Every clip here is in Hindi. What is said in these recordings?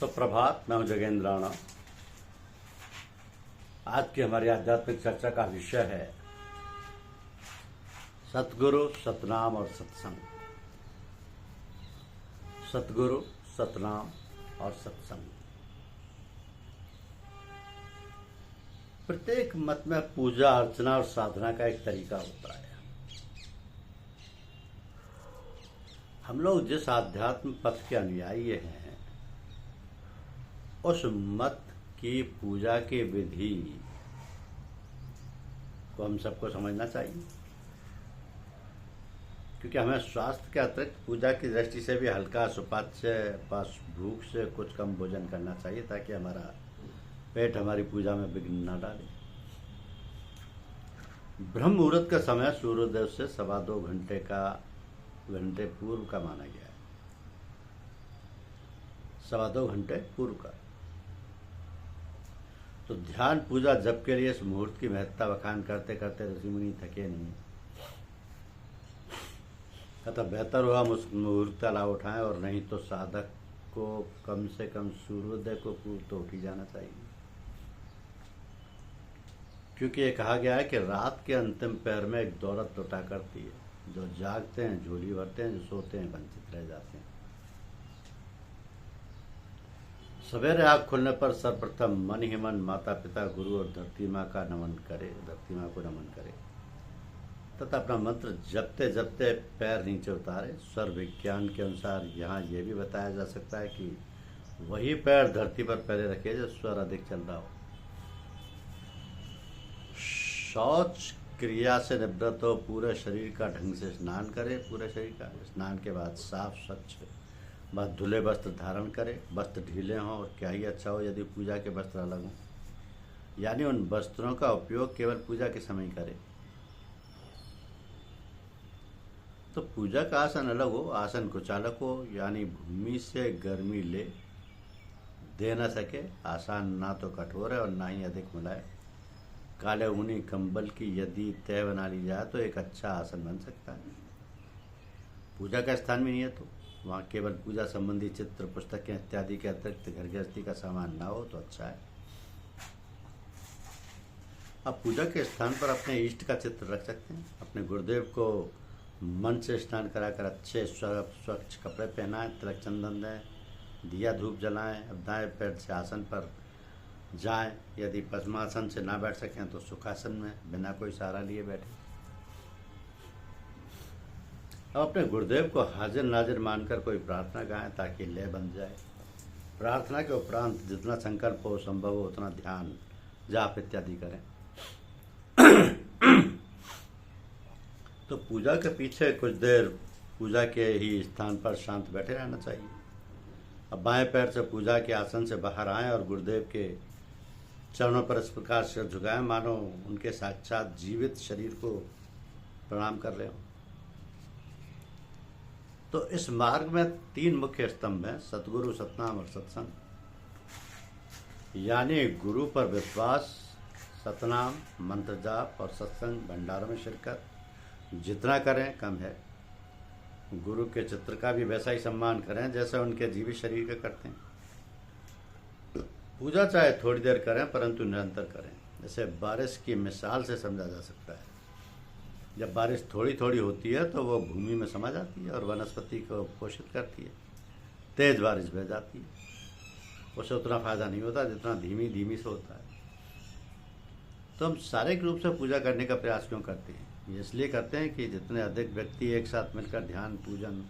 सुप्रभात। मैं हूं जगेंद्र राणा। आज की हमारी आध्यात्मिक चर्चा का विषय है सतगुरु, सतनाम और सत्संग। सतगुरु, सतनाम और सत्संग। प्रत्येक मत में पूजा, अर्चना और साधना का एक तरीका होता है। हम लोग जिस आध्यात्म पथ के अनुयायी हैं, उस मत की पूजा की विधि को हम सबको समझना चाहिए, क्योंकि हमें स्वास्थ्य के अतिरिक्त पूजा की दृष्टि से भी हल्का, सुपाच्य, बस भूख से कुछ कम भोजन करना चाहिए, ताकि हमारा पेट हमारी पूजा में विघ्न न डाले। ब्रह्म मुहूर्त का समय सूर्योदय से 2.25 घंटे पूर्व का माना गया है। 2.25 घंटे पूर्व का। तो ध्यान, पूजा, जप के लिए इस मुहूर्त की महत्ता बखान करते करते ऋषि मुनि थके नहीं। अतः बेहतर हुआ हम उस मुहूर्त का लाभ उठाएं, और नहीं तो साधक को कम से कम सूर्योदय को पूर्व तो उठ ही जाना चाहिए, क्योंकि ये कहा गया है कि रात के अंतिम पैर में एक दौलत लुटा करती है। जो जागते हैं झोली भरते हैं, जो सोते हैं वंचित रह जाते हैं। सवेरे आँख खुलने पर सर्वप्रथम मन ही मन माता पिता, गुरु और धरती माँ को नमन करे तथा अपना मंत्र जपते जपते पैर नीचे उतारे। स्वर विज्ञान के अनुसार यहाँ यह भी बताया जा सकता है कि वही पैर धरती पर पहले रखे जो स्वर अधिक चल रहा हो। शौच क्रिया से निवृत्त हो, पूरे शरीर का ढंग से स्नान करे। पूरे शरीर का स्नान के बाद साफ स्वच्छ बस धुले वस्त्र धारण करे। वस्त्र ढीले हों, और क्या ही अच्छा हो यदि पूजा के वस्त्र अलग हों, यानी उन वस्त्रों का उपयोग केवल पूजा के समय करे। तो पूजा का आसन अलग हो, आसन कुचालक हो, यानी भूमि से गर्मी दे न सके। आसान ना तो कठोर है और ना ही अधिक मुलायम। काले ऊनी कंबल की यदि तह बना ली जाए तो एक अच्छा आसन बन सकता है। पूजा का स्थान भी नहीं है तो वहाँ केवल पूजा संबंधी चित्र, पुस्तकें इत्यादि के अतिरिक्त घर गृहस्थी का सामान ना हो तो अच्छा है। आप पूजा के स्थान पर अपने इष्ट का चित्र रख सकते हैं। अपने गुरुदेव को मन से स्नान कराकर अच्छे स्वच्छ कपड़े पहनाएं, तिलक चंदन दें, दिया धूप जलाएं। अब दाएं पैर से आसन पर जाएं। यदि पद्मासन से ना बैठ सकें तो सुखासन में बिना कोई सहारा लिए बैठें। अब अपने गुरुदेव को हाजिर नाजिर मानकर कोई प्रार्थना गाएं, ताकि लय बन जाए। प्रार्थना के उपरांत जितना संकल्प हो, संभव हो उतना ध्यान, जाप इत्यादि करें। तो पूजा के पीछे कुछ देर पूजा के ही स्थान पर शांत बैठे रहना चाहिए। अब बाएं पैर से पूजा के आसन से बाहर आएं और गुरुदेव के चरणों पर इस प्रकार सिर झुकाएं, मानो उनके साक्षात जीवित शरीर को प्रणाम कर रहे हो। तो इस मार्ग में 3 मुख्य स्तंभ हैं: सतगुरु, सतनाम और सत्संग। यानी गुरु पर विश्वास, सतनाम, मंत्र जाप और सत्संग, भंडारों में शिरकत जितना करें कम है। गुरु के चित्र का भी वैसा ही सम्मान करें जैसा उनके जीवित शरीर का करते हैं। पूजा चाहे थोड़ी देर करें, परंतु निरंतर करें। जैसे बारिश की मिसाल से समझा जा सकता है। जब बारिश थोड़ी थोड़ी होती है तो वो भूमि में समा जाती है और वनस्पति को पोषित करती है। तेज बारिश बह जाती है, उससे उतना फायदा नहीं होता जितना धीमी धीमी से होता है। तो हम शारीरिक रूप से पूजा करने का प्रयास क्यों करते हैं? ये इसलिए करते हैं कि जितने अधिक व्यक्ति एक साथ मिलकर ध्यान, पूजन,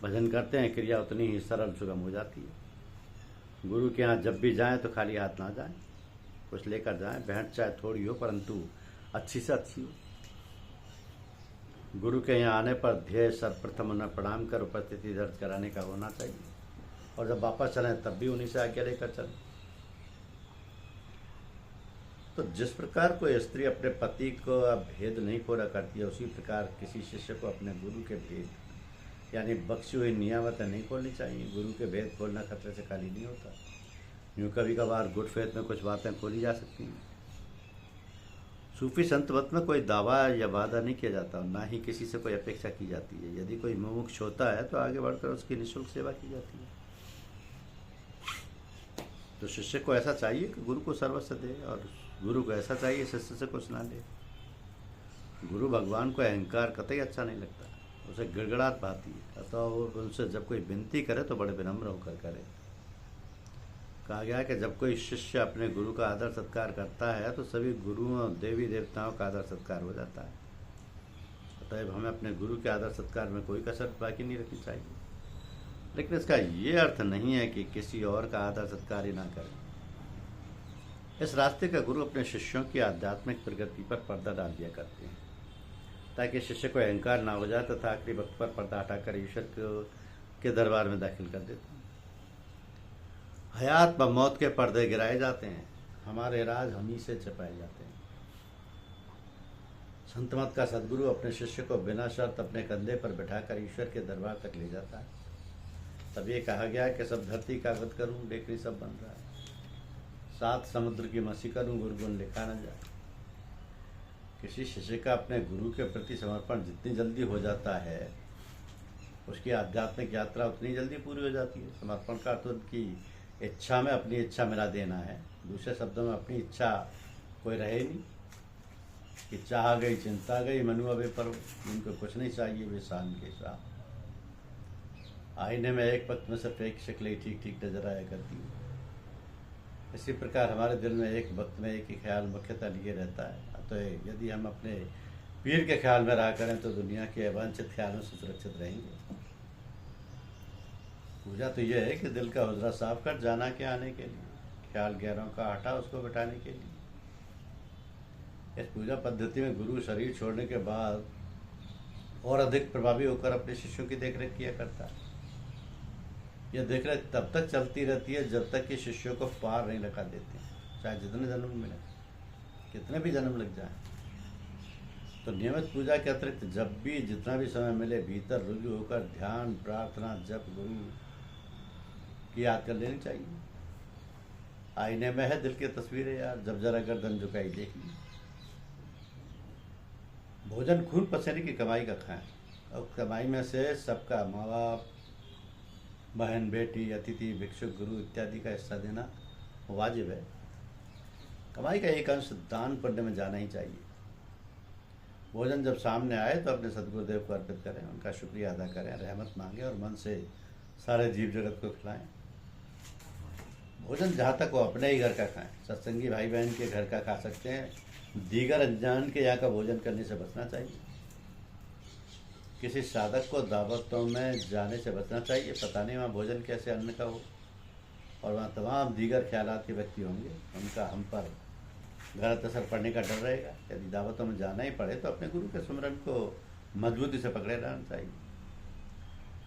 भजन करते हैं, क्रिया उतनी ही सरल सुगम हो जाती है। गुरु के यहाँ जब भी जाएं तो खाली हाथ ना जाएं, कुछ लेकर जाएं। भेंट चाहे थोड़ी हो, परंतु अच्छी से अच्छी हो। गुरु के यहाँ आने पर ध्येय सर्वप्रथम उन्हें प्रणाम कर उपस्थिति दर्ज कराने का होना चाहिए, और जब वापस चलें तब भी उन्हीं से आज्ञा लेकर चलें। तो जिस प्रकार कोई स्त्री अपने पति को भेद नहीं खोला करती है, उसी प्रकार किसी शिष्य को अपने गुरु के भेद, यानी बख्शी हुई नियामतें नहीं खोलनी चाहिए। गुरु के भेद खोलना खतरे से खाली नहीं होता। यूँ कभी कभार गुड फेथ में कुछ बातें खोली जा सकती हैं। सूफी संत मत में कोई दावा या वादा नहीं किया जाता, ना ही किसी से कोई अपेक्षा की जाती है। यदि कोई मुमुक्ष होता है तो आगे बढ़कर उसकी निःशुल्क सेवा की जाती है। तो शिष्य को ऐसा चाहिए कि गुरु को सर्वस्व दे, और गुरु को ऐसा चाहिए शिष्य से कुछ ना ले। गुरु भगवान को अहंकार कतई अच्छा नहीं लगता, उसे गिड़गिड़ाहट पाती है। अतः वो उनसे जब कोई विनती करे तो बड़े विनम्र होकर करे। कहा गया है कि जब कोई शिष्य अपने गुरु का आदर सत्कार करता है तो सभी गुरुओं देवी देवताओं का आदर सत्कार हो जाता है। अतएव हमें अपने गुरु के आदर सत्कार में कोई कसर बाकी नहीं रखनी चाहिए। लेकिन इसका ये अर्थ नहीं है कि किसी और का आदर सत्कार ही ना करें। इस रास्ते का गुरु अपने शिष्यों की आध्यात्मिक प्रगति पर पर्दा डाल दिया करते हैं, ताकि शिष्य को अहंकार ना हो जाए तथा आखिरी वक्त पर पर्दा हटाकर ईश्वर के दरबार में दाखिल कर देते हैं। हयात व मौत के पर्दे गिराए जाते हैं, हमारे राज हम ही से छिपाए जाते हैं। संत मत का सदगुरु अपने शिष्य को बिना शर्त अपने कंधे पर बिठाकर ईश्वर के दरबार तक ले जाता है। तब ये कहा गया कि सब धरती का गत करूं, डेकरी सब बन रहा है। 7 समुद्र की मसी करूं, गुरगुन लिखा न जाए। किसी शिष्य का अपने गुरु के प्रति समर्पण जितनी जल्दी हो जाता है, उसकी आध्यात्मिक यात्रा उतनी जल्दी पूरी हो जाती है। समर्पण का अर्थ उनकी इच्छा में अपनी इच्छा मिला देना है। दूसरे शब्दों में अपनी इच्छा कोई रहे नहीं। इच्छा आ गई, चिंता गई, मनु अबे पर जिनको कुछ नहीं चाहिए वे शान के साथ। आईने में एक वक्त में सिर्फ एक शक्ल ही ठीक ठीक नजर आया करती है। इसी प्रकार हमारे दिल में एक वक्त में एक ही ख्याल मुख्यतः लिए रहता है। तो यदि हम अपने पीर के ख्याल में रहा करें तो दुनिया के अवांछित ख्यालों से सुरक्षित रहेंगे। पूजा तो यह है कि दिल का हुजरा साफ कर जाना के आने के लिए, ख्याल गैरों का हटा उसको बिठाने के लिए। इस पूजा पद्धति में गुरु शरीर छोड़ने के बाद और अधिक प्रभावी होकर अपने शिष्यों की देखरेख किया करता है। यह देखरेख तब तक चलती रहती है जब तक कि शिष्यों को पार नहीं लगा देते, चाहे जितने जन्म मिले, कितने भी जन्म लग जाए। तो नियमित पूजा के अतिरिक्त जब भी जितना भी समय मिले भीतर रुजू होकर ध्यान, प्रार्थना, जप, गुरु की याद कर लेनी चाहिए। आईने में है दिल की तस्वीरें यार, जब जरा गर्दन झुकाई देख ली। भोजन खून पसीने की कमाई का खाएं, और कमाई में से सबका माँ बाप, बहन, बेटी, अतिथि, भिक्षुक, गुरु इत्यादि का हिस्सा देना वाजिब है। कमाई का एक अंश दान पुण्य में जाना ही चाहिए। भोजन जब सामने आए तो अपने सदगुरुदेव को अर्पित करें, उनका शुक्रिया अदा करें, रहमत मांगें और मन से सारे जीव जगत को खिलाएं। भोजन जहाँ तक हो अपने ही घर का खाएं। सत्संगी भाई बहन के घर का खा सकते हैं, दीगर अनजान के यहाँ का भोजन करने से बचना चाहिए। किसी साधक को दावतों में जाने से बचना चाहिए, पता नहीं वहाँ भोजन कैसे अन्न का हो, और वहाँ तमाम दीगर ख्यालात के व्यक्ति होंगे, उनका हम पर गलत असर पड़ने का डर रहेगा। यदि दावतों में जाना ही पड़े तो अपने गुरु के सुमरन को मजबूती से पकड़े रहना चाहिए।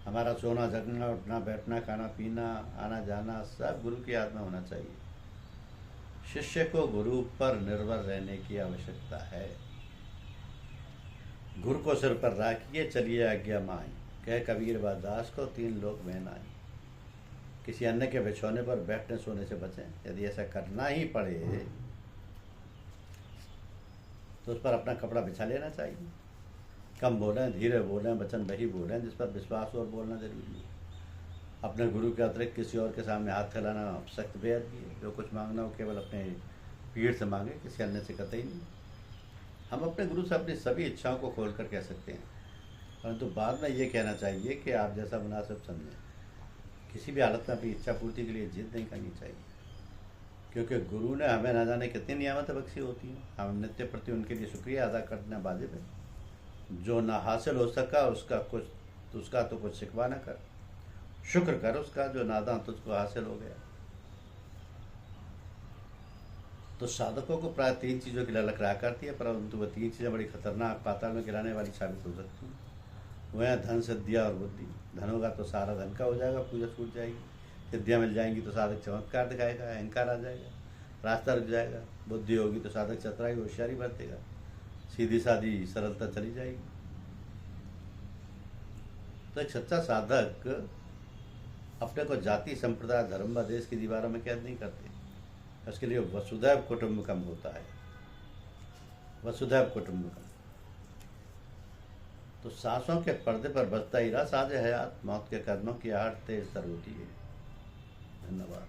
हमारा सोना, जगना, उठना, बैठना, खाना पीना, आना जाना सब गुरु की याद में होना चाहिए। शिष्य को गुरु पर निर्भर रहने की आवश्यकता है। गुरु को सिर पर राखिए, चलिए आज्ञा माई, कह कबीर बा दास को 3 लोक में नाई। किसी अन्य के बिछौने पर बैठने सोने से बचें। यदि ऐसा करना ही पड़े तो उस पर अपना कपड़ा बिछा लेना चाहिए। कम बोलें, धीरे बोलें, वचन वही बोलें जिस पर विश्वास और बोलना जरूरी है। अपने गुरु के अतिरिक्त किसी और के सामने हाथ फैलाना सख्त बेअदबी है। जो कुछ मांगना हो केवल अपने पीठ से मांगे, किसी अन्य से कतई नहीं। हम अपने गुरु से अपनी सभी इच्छाओं को खोल कर कह सकते हैं, परंतु बाद में ये कहना चाहिए कि आप जैसा मुनासिब समझें। किसी भी हालत में अपनी इच्छा पूर्ति के लिए जिद नहीं करनी चाहिए, क्योंकि गुरु ने हमें न जाने कितनी नियामतें बख्शी होती हैं। हम नित्य प्रति उनके लिए शुक्रिया अदा करना वाजिब है। जो ना हासिल हो सका उसका तो कुछ शिकवा न कर, शुक्र कर उसका जो नादा तुझको हासिल हो गया। तो साधकों को प्राय 3 चीज़ों की ललक रहा करती है, परंतु वह 3 चीज़ें बड़ी खतरनाक, पाताल में गिराने वाली साबित हो सकती हैं। वह है धन, सिद्धियाँ और बुद्धि। धन होगा तो सारा धन का हो जाएगा, पूजा छूट जाएगी। सिद्धियाँ मिल जाएंगी तो साधक चमत्कार दिखाएगा, अहंकार आ जाएगा, रास्ता रुक जाएगा। बुद्धि होगी तो साधक चतुराई, होशियारी बरतेगा, सीधी सादी सरलता चली जाएगी। तो एक सच्चा साधक अपने को जाति, संप्रदाय, धर्म व देश की दीवारों में कैद नहीं करते। उसके लिए वसुधैव कुटुंबकम होता है, वसुधैव कुटुंबकम। तो सांसों के पर्दे पर बजता ही रहा साज हयात, मौत के कदमों की आहट तेज तर होती है। धन्यवाद।